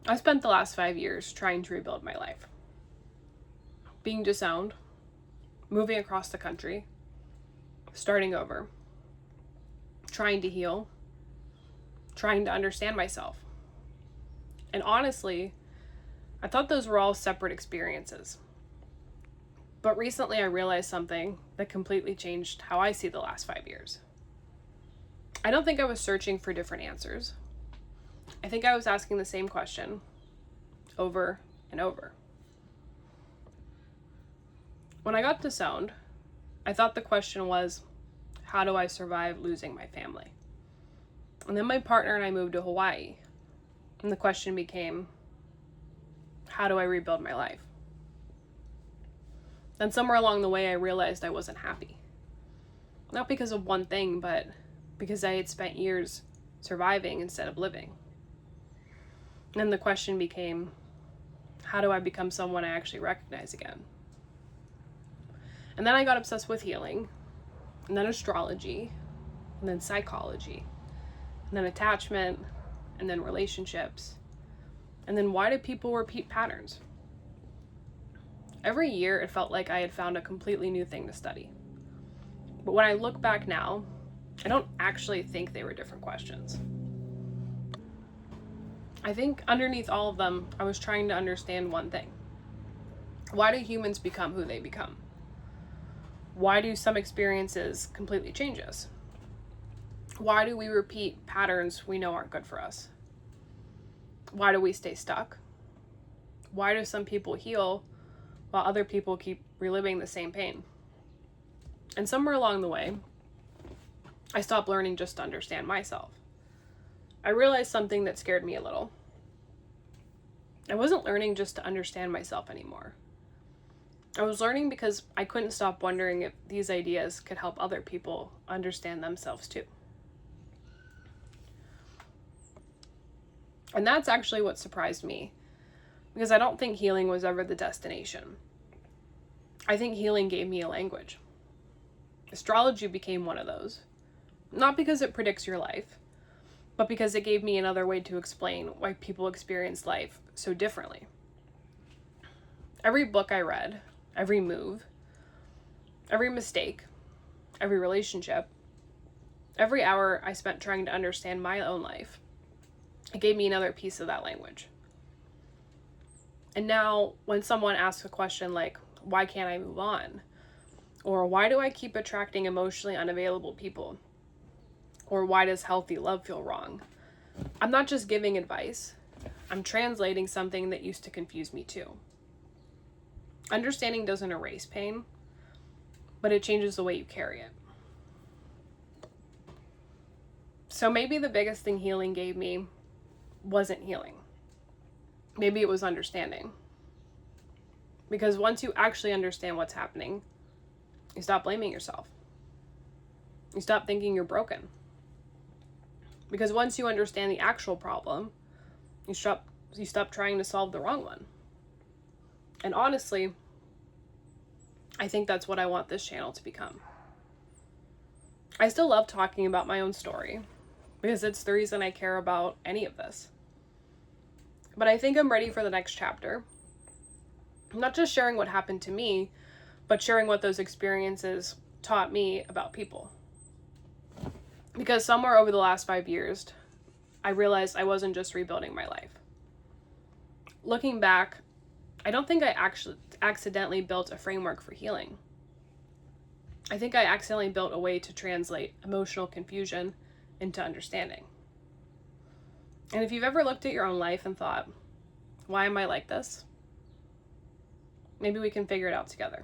I spent the last 5 years trying to rebuild my life. Being disowned, moving across the country, starting over, trying to heal, trying to understand myself. And honestly, I thought those were all separate experiences. But recently I realized something that completely changed how I see the last 5 years. I don't think I was searching for different answers. I think I was asking the same question over and over. When I got disowned, I thought the question was, how do I survive losing my family? And then my partner and I moved to Hawaii, and the question became, how do I rebuild my life? Then somewhere along the way, I realized I wasn't happy. Not because of one thing, but because I had spent years surviving instead of living. And then the question became, how do I become someone I actually recognize again? And then I got obsessed with healing, and then astrology, and then psychology, and then attachment, and then relationships, and then why do people repeat patterns? Every year it felt like I had found a completely new thing to study. But when I look back now, I don't actually think they were different questions. I think underneath all of them, I was trying to understand one thing. Why do humans become who they become? Why do some experiences completely change us? Why do we repeat patterns we know aren't good for us? Why do we stay stuck? Why do some people heal while other people keep reliving the same pain? And somewhere along the way, I stopped learning just to understand myself. I realized something that scared me a little. I wasn't learning just to understand myself anymore. I was learning because I couldn't stop wondering if these ideas could help other people understand themselves too. And that's actually what surprised me, because I don't think healing was ever the destination. I think healing gave me a language. Astrology became one of those. Not because it predicts your life, but because it gave me another way to explain why people experience life so differently. Every book I read, every move, every mistake, every relationship, every hour I spent trying to understand my own life, it gave me another piece of that language. And now when someone asks a question like, why can't I move on? Or why do I keep attracting emotionally unavailable people? Or why does healthy love feel wrong? I'm not just giving advice. I'm translating something that used to confuse me too. Understanding doesn't erase pain, but it changes the way you carry it. So maybe the biggest thing healing gave me wasn't healing. Maybe it was understanding. Because once you actually understand what's happening, you stop blaming yourself. You stop thinking you're broken. Because once you understand the actual problem, you stop trying to solve the wrong one. And honestly, I think that's what I want this channel to become. I still love talking about my own story, because it's the reason I care about any of this. But I think I'm ready for the next chapter. Not just sharing what happened to me, but sharing what those experiences taught me about people. Because somewhere over the last 5 years, I realized I wasn't just rebuilding my life. Looking back, I don't think I actually accidentally built a framework for healing. I think I accidentally built a way to translate emotional confusion into understanding. And if you've ever looked at your own life and thought, why am I like this? Maybe we can figure it out together.